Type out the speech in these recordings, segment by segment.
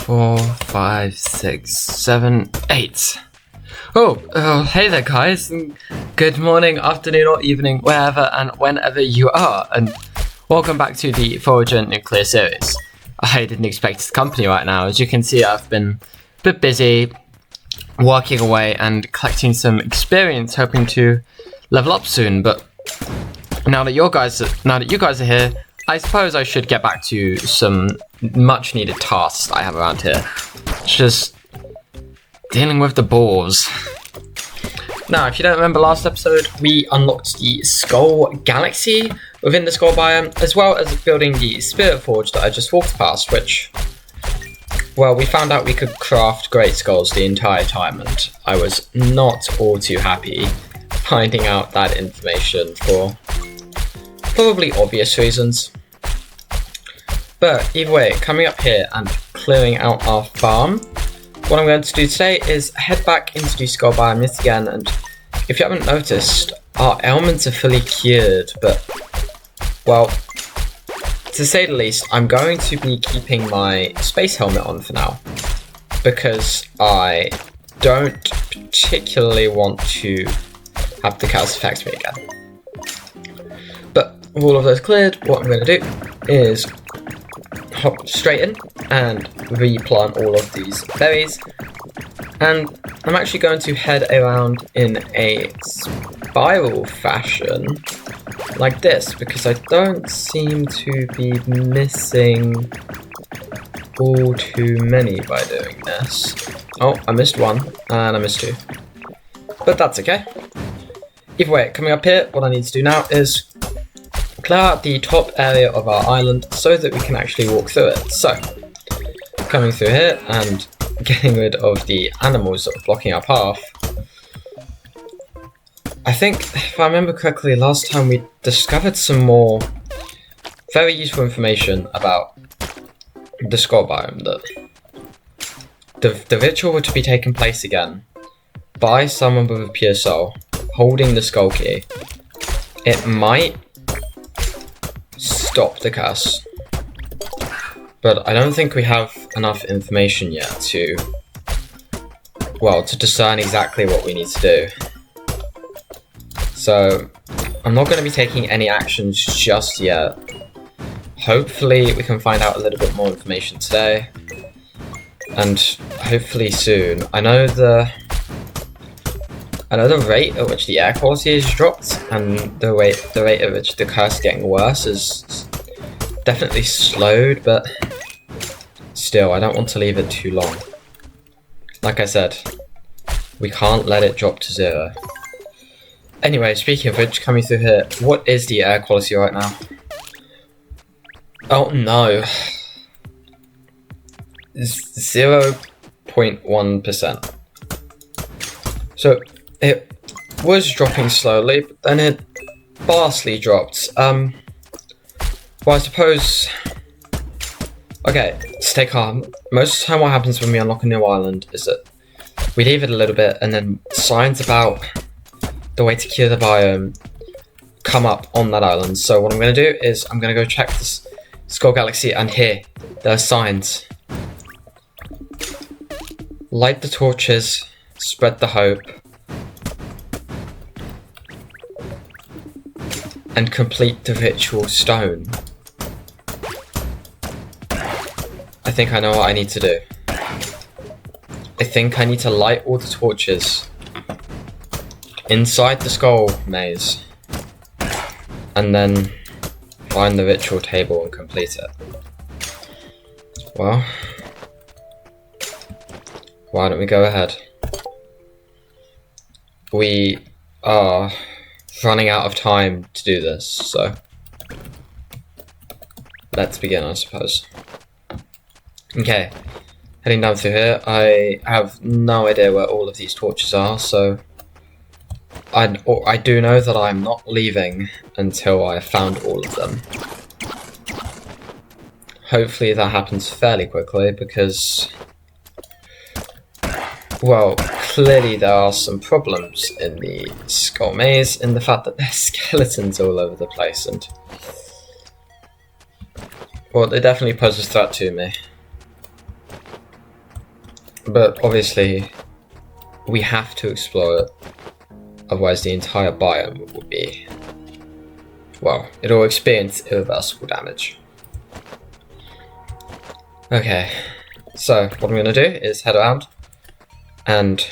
4, 5, 6, 7, 8. Oh, hey there, guys. Good morning, afternoon, or evening, wherever and whenever you are, and welcome back to the Forager Nuclear series. I didn't expect this company right now. As you can see, I've been a bit busy working away and collecting some experience, hoping to level up soon. But now that you guys are here, I suppose I should get back to some much needed tasks I have around here. Just dealing with the boars. Now, if you don't remember last episode, we unlocked the Skull Galaxy within the Skull biome, as well as building the Spirit Forge that I just walked past, which, well, we found out we could craft great skulls the entire time, and I was not all too happy finding out that information for probably obvious reasons. But either way, coming up here and clearing out our farm, what I'm going to do today is head back into the Skull biome yet again, and if you haven't noticed, our ailments are fully cured, but, well, to say the least, I'm going to be keeping my space helmet on for now, because I don't particularly want to have the chaos affect me again. But with all of those cleared, what I'm going to do is hop straight in and replant all of these berries, and I'm actually going to head around in a spiral fashion like this, because I don't seem to be missing all too many by doing this. Oh, I missed one and I missed two, but that's okay. Either way, coming up here, what I need to do now is clear out the top area of our island so that we can actually walk through it. So, coming through here and getting rid of the animals that are blocking our path. I think, if I remember correctly, last time we discovered some more very useful information about the Skull biome, that the ritual were to be taking place again by someone with a pure soul holding the skull key. It might stop the curse, but I don't think we have enough information yet to discern exactly what we need to do. So I'm not going to be taking any actions just yet. Hopefully we can find out a little bit more information today, and hopefully soon. I know the rate at which the air quality is dropped, and the rate at which the curse is getting worse is definitely slowed, but still, I don't want to leave it too long. Like I said, we can't let it drop to 0. Anyway, speaking of which, coming through here, what is the air quality right now? Oh no. 0.1%. So, it was dropping slowly, but then it vastly dropped. Well, I suppose... Okay, stay calm. Most of the time what happens when we unlock a new island is that we leave it a little bit, and then signs about the way to cure the biome come up on that island. So what I'm going to do is I'm going to go check this Skull Galaxy, and here, there are signs. Light the torches, spread the hope, and complete the ritual stone. I think I know what I need to do. I think I need to light all the torches inside the skull maze, and then find the ritual table and complete it. Well, why don't we go ahead? We are running out of time to do this, so let's begin, I suppose. Okay, heading down through here. I have no idea where all of these torches are, so I do know that I'm not leaving until I've found all of them. Hopefully that happens fairly quickly, because, well, clearly there are some problems in the skull maze in the fact that there's skeletons all over the place, and, well, they definitely pose a threat to me. But obviously, we have to explore it. Otherwise, the entire biome will be... well, it'll experience irreversible damage. Okay, so what I'm going to do is head around and,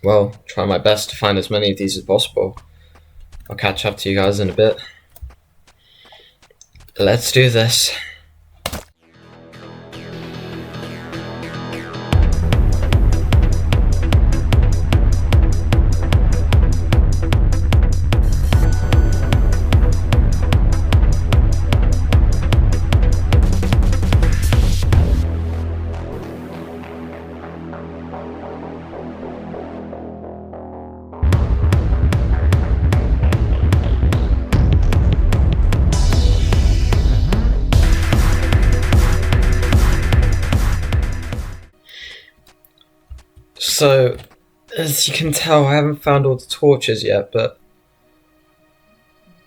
well, try my best to find as many of these as possible. I'll catch up to you guys in a bit. Let's do this. So, as you can tell, I haven't found all the torches yet, but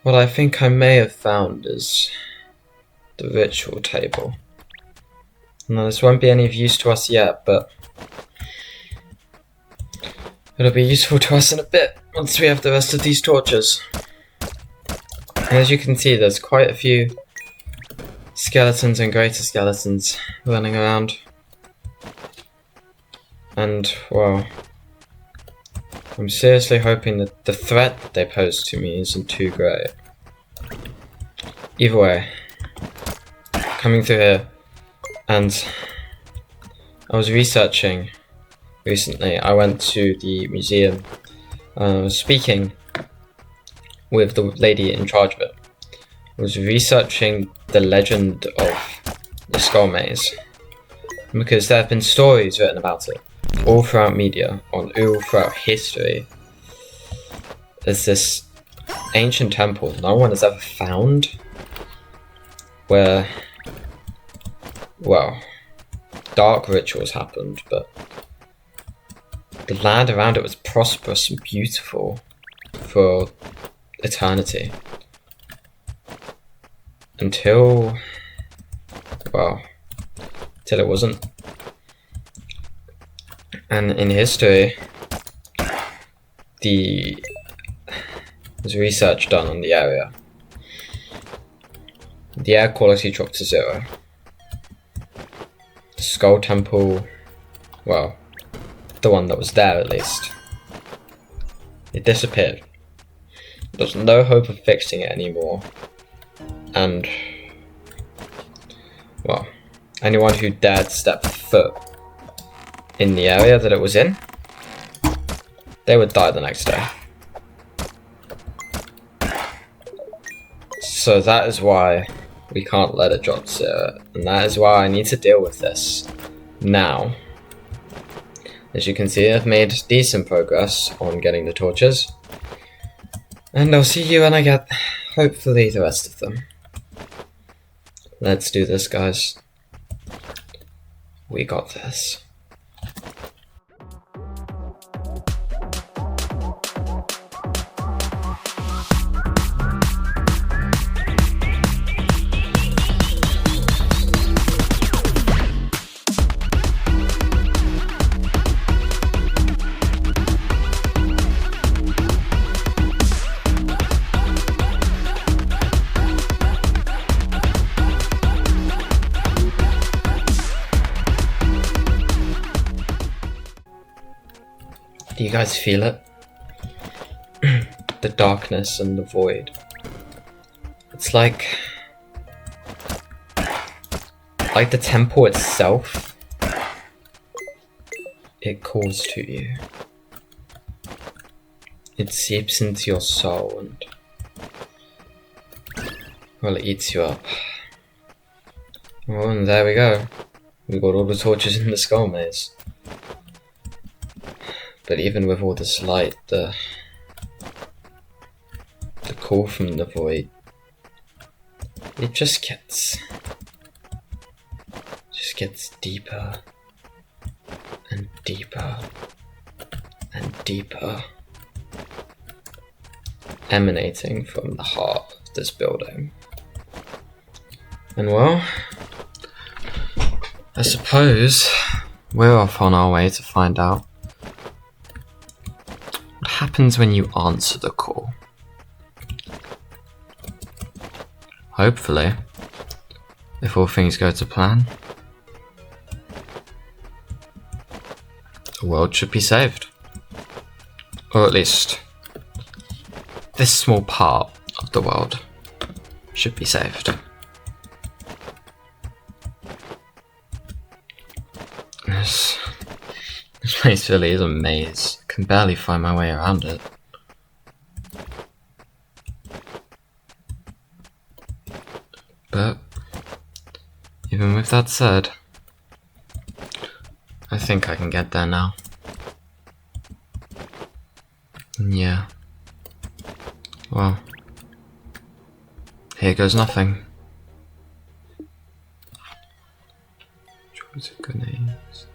what I think I may have found is the ritual table. Now, this won't be any of use to us yet, but it'll be useful to us in a bit once we have the rest of these torches. And as you can see, there's quite a few skeletons and greater skeletons running around. And, well, I'm seriously hoping that the threat that they pose to me isn't too great. Either way, coming through here, and I was researching recently. I went to the museum, I was speaking with the lady in charge of it. I was researching the legend of the Skull Maze, because there have been stories written about it all throughout media, all throughout history. There's this ancient temple no one has ever found, where, well, dark rituals happened, but the land around it was prosperous and beautiful for eternity. Until, well, till it wasn't. And in history, there's research done on the area. The air quality dropped to 0. The Skull Temple, well, the one that was there at least, it disappeared. There's no hope of fixing it anymore. And, well, anyone who dared step foot in the area that it was in, they would die the next day. So that is why we can't let it drop to 0, and that is why I need to deal with this now. As you can see, I've made decent progress on getting the torches, and I'll see you when I get, hopefully, the rest of them. Let's do this, guys. We got this. Do you guys feel it? The darkness and the void. It's like the temple itself. It calls to you. It seeps into your soul and, well, it eats you up. Oh, and there we go. We got all the torches in the Skull Maze. But even with all this light, the call from the void, it just gets deeper and deeper and deeper, emanating from the heart of this building. And well, I suppose we're off on our way to find out what happens when you answer the call. Hopefully, if all things go to plan, the world should be saved. Or at least, this small part of the world should be saved. This place really is a maze. I can barely find my way around it. But, even with that said, I think I can get there now. Yeah. Well, here goes nothing. Choose grenades.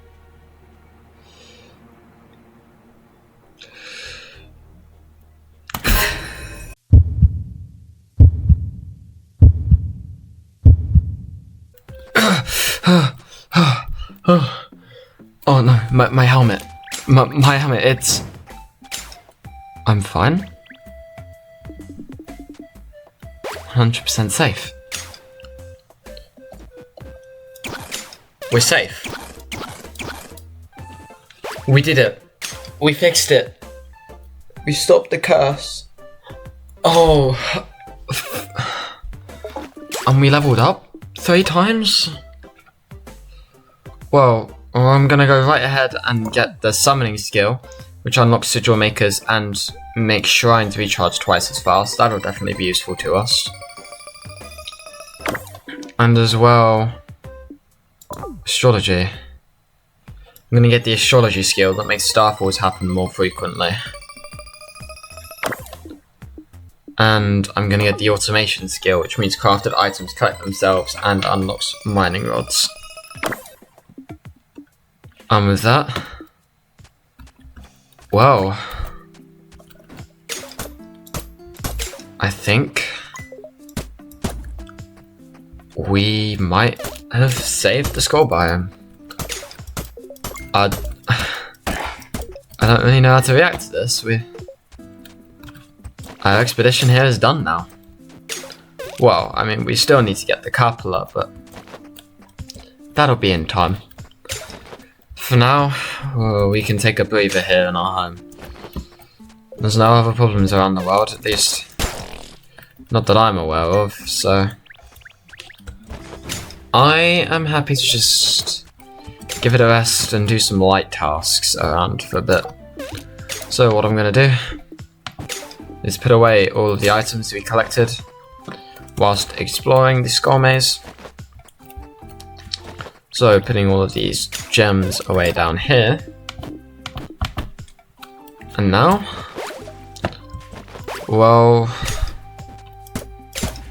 Oh no, my helmet. My helmet, it's... I'm fine. 100% safe. We're safe. We did it. We fixed it. We stopped the curse. Oh. And we leveled up 3 times? Well, I'm gonna go right ahead and get the summoning skill, which unlocks sigil makers and makes shrines recharge twice as fast. That'll definitely be useful to us. And as well, astrology. I'm gonna get the astrology skill that makes starfalls happen more frequently. And I'm gonna get the automation skill, which means crafted items collect themselves and unlocks mining rods. And with that, well, I think we might have saved the skull biome. I don't really know how to react to this. Our expedition here is done now. Well, I mean, we still need to get the cupola, but that'll be in time. For now, we can take a breather here in our home. There's no other problems around the world, at least not that I'm aware of, so I am happy to just give it a rest and do some light tasks around for a bit. So what I'm going to do is put away all of the items we collected whilst exploring the skull maze. So putting all of these gems away down here. And now, well,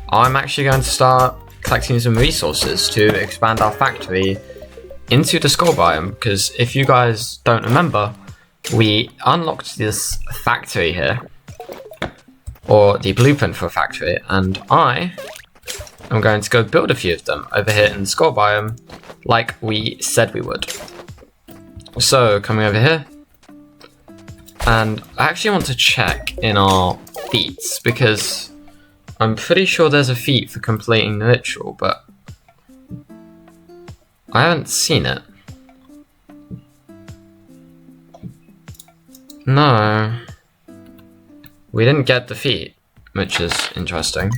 I'm actually going to start collecting some resources to expand our factory into the skull biome, because if you guys don't remember, we unlocked this factory here, or the blueprint for a factory, and I am going to go build a few of them over here in the skull biome, like we said we would. So, coming over here, and I actually want to check in our feats, because I'm pretty sure there's a feat for completing the ritual, but I haven't seen it. No. We didn't get the feat, which is interesting.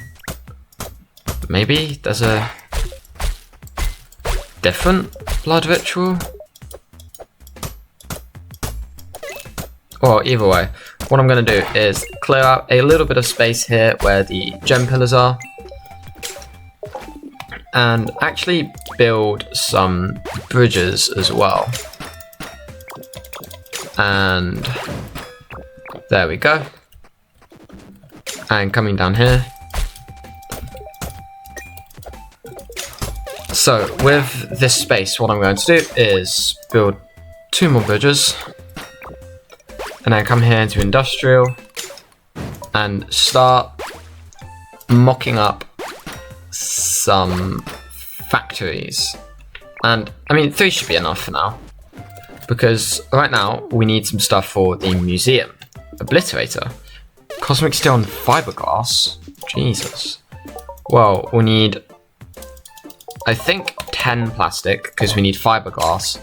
Maybe there's a different blood ritual? Or either way, what I'm going to do is clear out a little bit of space here where the gem pillars are, and actually build some bridges as well. And there we go. And coming down here. So with this space, what I'm going to do is build 2 more bridges. And then come here into industrial and start mocking up some factories. And I mean, 3 should be enough for now. because right now we need some stuff for the museum. Obliterator. Cosmic steel and fiberglass. Jesus. Well, we need, I think, 10 plastic, because we need fiberglass,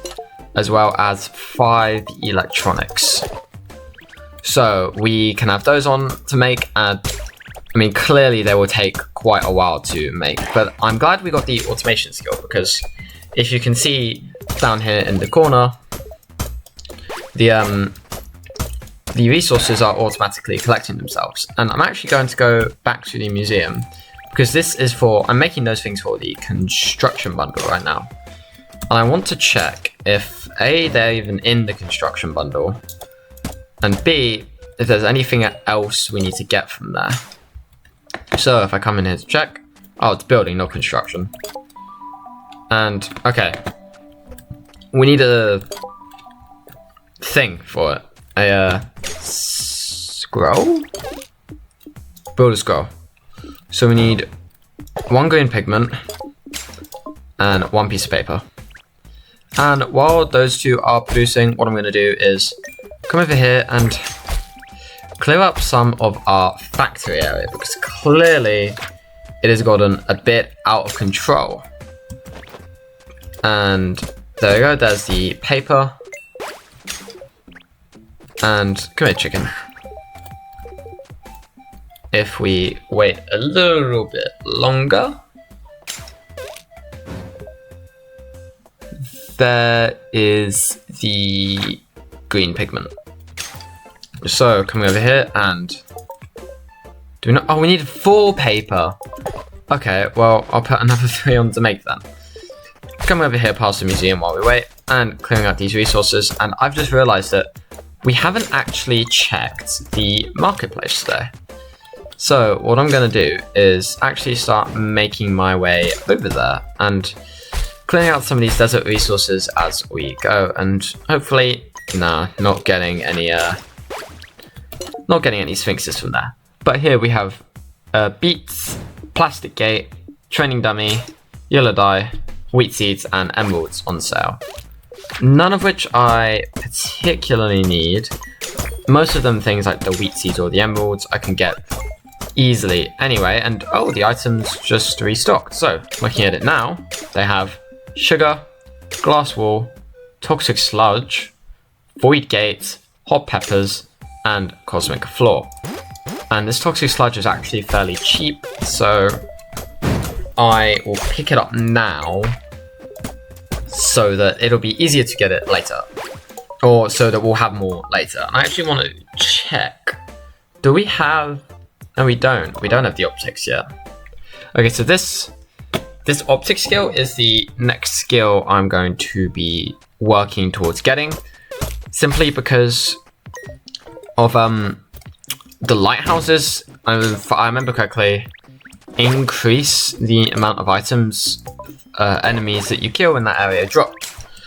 as well as 5 electronics. So we can have those on to make, and I mean, clearly they will take quite a while to make, but I'm glad we got the automation skill, because if you can see down here in the corner, the resources are automatically collecting themselves. And I'm actually going to go back to the museum, because this is for, I'm making those things for the construction bundle right now. And I want to check if A, they're even in the construction bundle, and B, if there's anything else we need to get from there. So if I come in here to check, oh, it's building, not construction. And, okay. We need a thing for it. A scroll? Build a scroll. So we need 1 green pigment and 1 piece of paper. And while those two are producing, what I'm going to do is come over here and clear up some of our factory area, because clearly it has gotten a bit out of control. And there we go, there's the paper. And come here, chicken. If we wait a little bit longer, there is the green pigment. So coming over here and do we not? Oh, we need 4 paper. Okay, well I'll put another 3 on to make that. Coming over here past the museum while we wait and clearing out these resources, and I've just realized that we haven't actually checked the marketplace today. So what I'm going to do is actually start making my way over there and clearing out some of these desert resources as we go, and hopefully, nah, not getting any sphinxes from there. But here we have beets, plastic gate, training dummy, yellow dye, wheat seeds, and emeralds on sale. None of which I particularly need. Most of them, things like the wheat seeds or the emeralds, I can get easily anyway. And oh, the items just restocked. So looking at it now, they have sugar, glass wool, toxic sludge, void gate, hot peppers, and cosmic floor. And this toxic sludge is actually fairly cheap, so I will pick it up now so that it'll be easier to get it later, or so that we'll have more later. And I actually want to check, do we have, no we don't have the optics yet. Okay, so this optic skill is the next skill I'm going to be working towards getting, simply because of the lighthouses, if I remember correctly, increase the amount of items enemies that you kill in that area drop.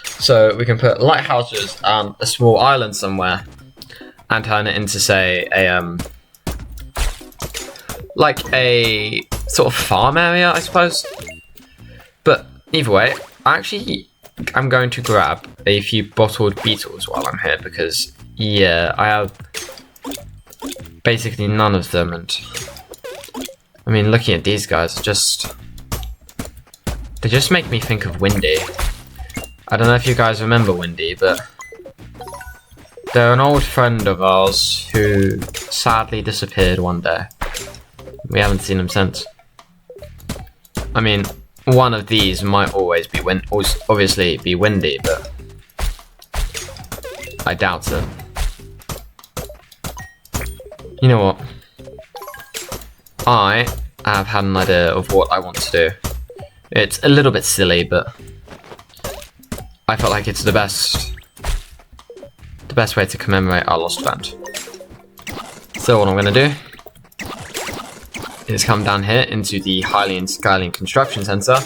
So we can put lighthouses on a small island somewhere and turn it into, say, like a sort of farm area, I suppose. But either way, I'm going to grab a few bottled beetles while I'm here, because yeah, I have basically none of them, and I mean, looking at these guys, they just make me think of Windy. I don't know if you guys remember Windy, but they're an old friend of ours who sadly disappeared one day. We haven't seen him since. I mean, one of these might always be obviously be Windy, but I doubt it. You know what? I have had an idea of what I want to do. It's a little bit silly, but I felt like it's the best way to commemorate our lost friend. So what I'm going to do is come down here into the Hylian Skyline Construction Center.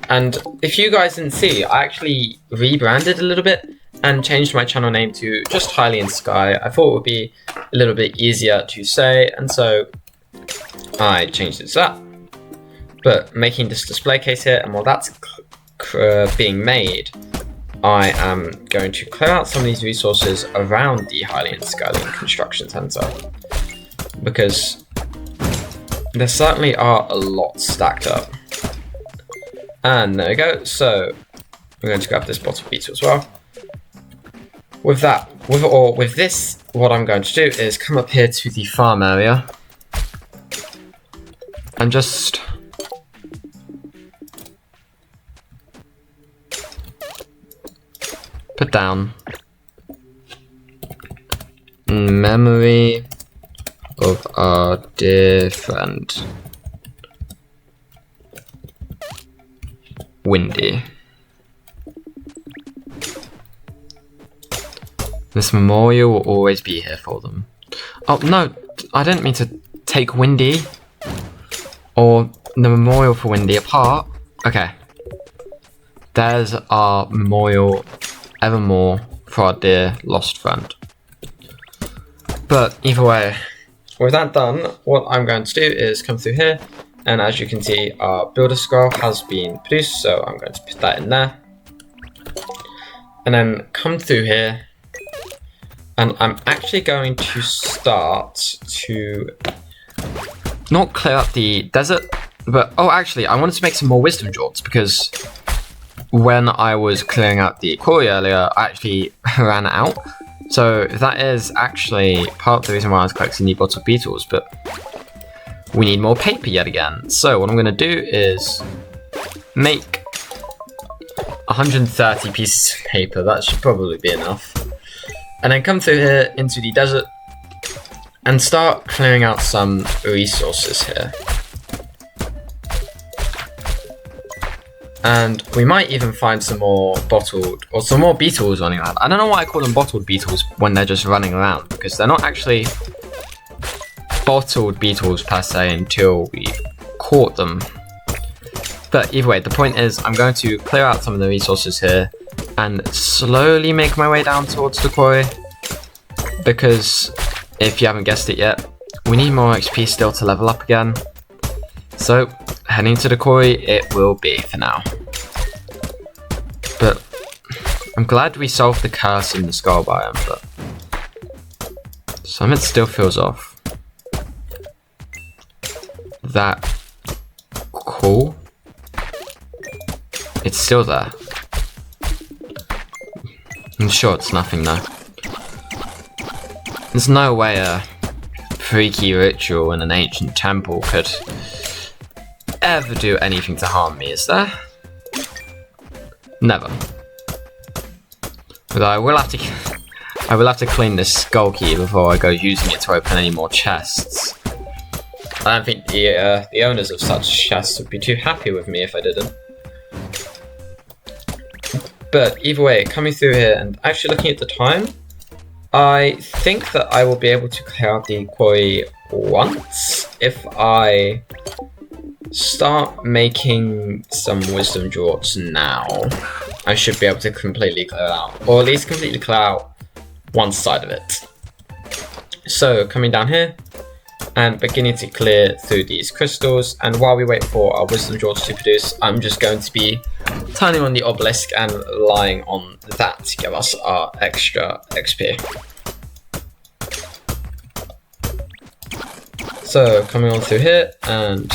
And if you guys didn't see, I actually rebranded a little bit and changed my channel name to just Hylian Sky. I thought it would be a little bit easier to say, and so I changed it to that. But making this display case here, and while that's being made, I am going to clear out some of these resources around the Hylian Skyline construction center, because there certainly are a lot stacked up. And there we go. So we're going to grab this bottle beetle as well. With this, what I'm going to do is come up here to the farm area and just put down memory of our dear friend Windy. This memorial will always be here for them. Oh no, I didn't mean to take Windy or the memorial for Windy apart. Okay. There's our memorial evermore for our dear lost friend. But either way, with that done, what I'm going to do is come through here, and as you can see, our builder scroll has been produced, so I'm going to put that in there. And then come through here, and I'm actually going to start to not clear up the desert, but oh, actually, I wanted to make some more wisdom jewels, because when I was clearing out the quarry earlier, I actually ran out. So that is actually part of the reason why I was collecting the bottle beetles, but we need more paper yet again. So what I'm going to do is make 130 pieces of paper. That should probably be enough. And then come through here into the desert and start clearing out some resources here. And we might even find some more bottled, or some more beetles running around. I don't know why I call them bottled beetles when they're just running around, because they're not actually bottled beetles per se until we caught them. But either way, the point is I'm going to clear out some of the resources here and slowly make my way down towards the quarry, because if you haven't guessed it yet, we need more XP still to level up again. So heading to the quarry it will be for now. But I'm glad we solved the curse in the skull biome, but something still feels off. That cool? It's still there. I'm sure it's nothing though. There's no way a freaky ritual in an ancient temple could ever do anything to harm me, is there? Never. But I will have to clean this skull key before I go using it to open any more chests. I don't think the owners of such chests would be too happy with me if I didn't. But either way, coming through here and actually looking at the time, I think that I will be able to clear out the quarry once if I start making some wisdom jewels now. I should be able to completely clear out, or at least completely clear out one side of it. So coming down here and beginning to clear through these crystals, and while we wait for our wisdom jewels to produce, I'm just going to be turning on the obelisk and relying on that to give us our extra XP. So coming on through here and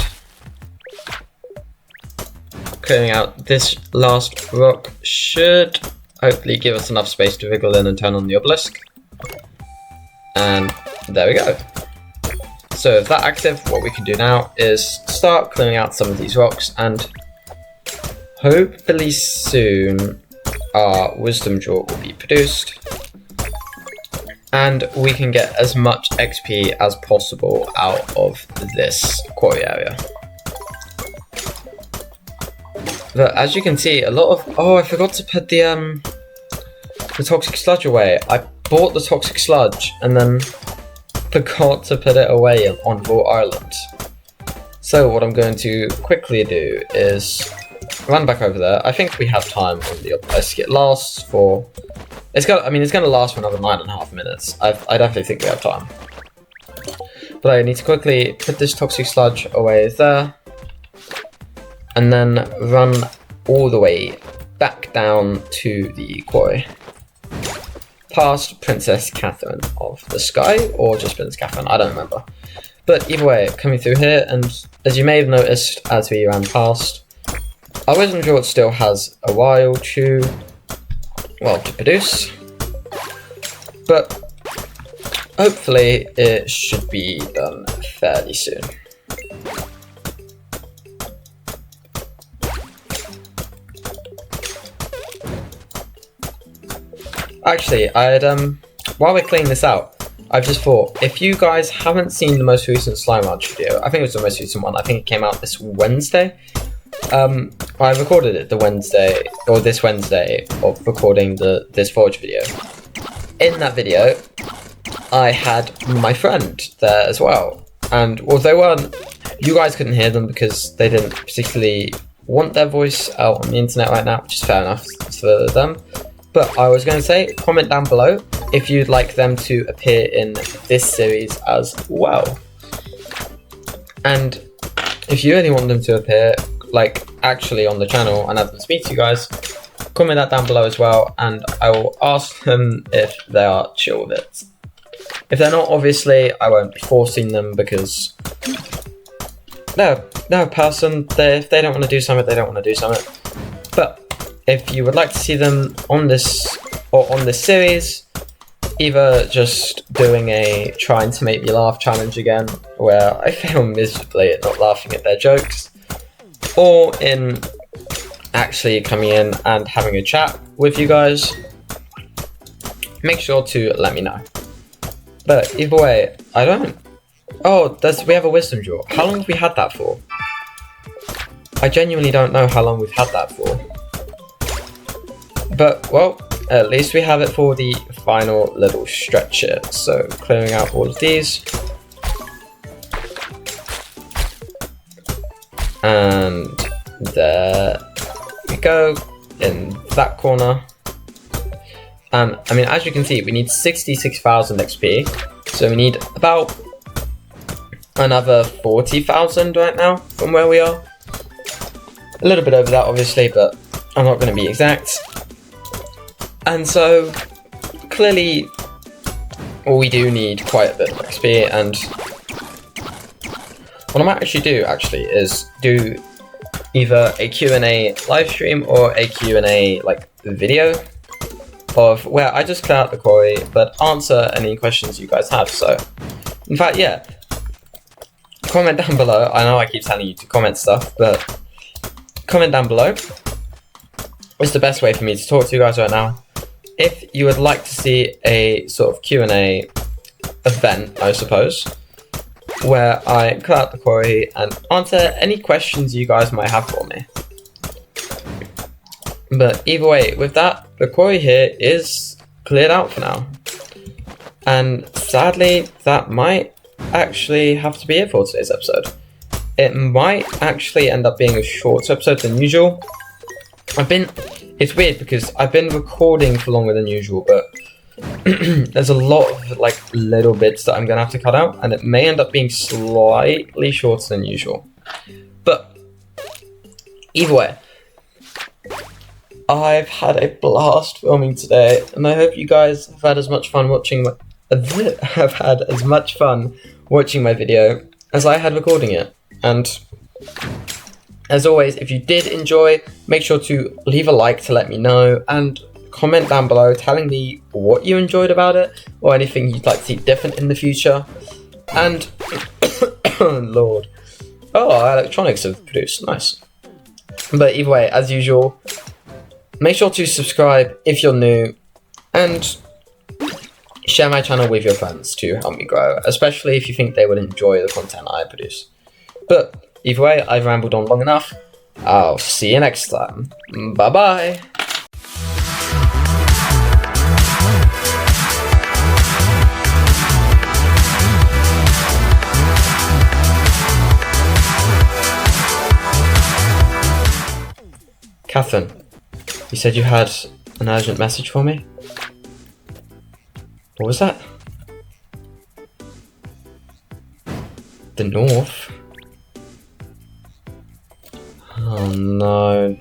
clearing out this last rock should hopefully give us enough space to wriggle in and turn on the obelisk. And there we go. So with that active, what we can do now is start clearing out some of these rocks, and hopefully soon our wisdom jewel will be produced and we can get as much XP as possible out of this quarry area. But as you can see, a lot of... Oh, I forgot to put the toxic sludge away. I bought the toxic sludge and then forgot to put it away on Vault Island. So what I'm going to quickly do is run back over there. I think we have time on the obelisk. It lasts for... it's going to last for another 9.5 minutes. I definitely think we have time. But I need to quickly put this toxic sludge away there. And then run all the way back down to the quarry. Past Princess Catherine of the Sky, or just Princess Catherine, I don't remember. But either way, coming through here, and as you may have noticed as we ran past, our wisdom jewel still has a while to produce. But hopefully it should be done fairly soon. Actually, while we're cleaning this out, I've just thought, if you guys haven't seen the most recent Slime Ranch video, I think it was the most recent one, I think it came out this Wednesday. I recorded it this Wednesday of recording this forage video. In that video, I had my friend there as well, and although you guys couldn't hear them because they didn't particularly want their voice out on the internet right now, which is fair enough for them. But I was going to say, comment down below if you'd like them to appear in this series as well. And if you really want them to appear, like, actually on the channel and have them speak to you guys, comment that down below as well, and I will ask them if they are chill with it. If they're not, obviously, I won't be forcing them because they're a person. If they don't want to do something, they don't want to do something. But if you would like to see them on this series, either just doing a trying to make me laugh challenge again, where I fail miserably at not laughing at their jokes, or in actually coming in and having a chat with you guys, make sure to let me know. But either way, we have a wisdom jewel. How long have we had that for? I genuinely don't know how long we've had that for. But, well, at least we have it for the final little stretch here. So, clearing out all of these. And there we go, in that corner. And, I mean, as you can see, we need 66,000 XP. So we need about another 40,000 right now from where we are. A little bit over that, obviously, but I'm not going to be exact. And so, clearly, we do need quite a bit of XP, and what I might actually do, is do either a Q&A live stream or a Q&A, video of where I just clear out the quarry, but answer any questions you guys have. So, in fact, yeah, comment down below. I know I keep telling you to comment stuff, but comment down below. It's the best way for me to talk to you guys right now. If you would like to see a sort of Q&A event, I suppose, where I clear out the quarry and answer any questions you guys might have for me. But either way, with that, the quarry here is cleared out for now. And sadly, that might actually have to be it for today's episode. It might actually end up being a shorter episode than usual. It's weird because I've been recording for longer than usual, but there's a lot of little bits that I'm gonna have to cut out, and it may end up being slightly shorter than usual. But either way, I've had a blast filming today, and I hope you guys have had as much fun watching my video as I had recording it. And as always, if you did enjoy, make sure to leave a like to let me know, and comment down below telling me what you enjoyed about it, or anything you'd like to see different in the future. And, Lord. Oh, our electronics have produced, nice. But either way, as usual, make sure to subscribe if you're new, and share my channel with your friends to help me grow, especially if you think they would enjoy the content I produce. But either way, I've rambled on long enough. I'll see you next time. Bye bye. Catherine, you said you had an urgent message for me? What was that? The North? Oh no.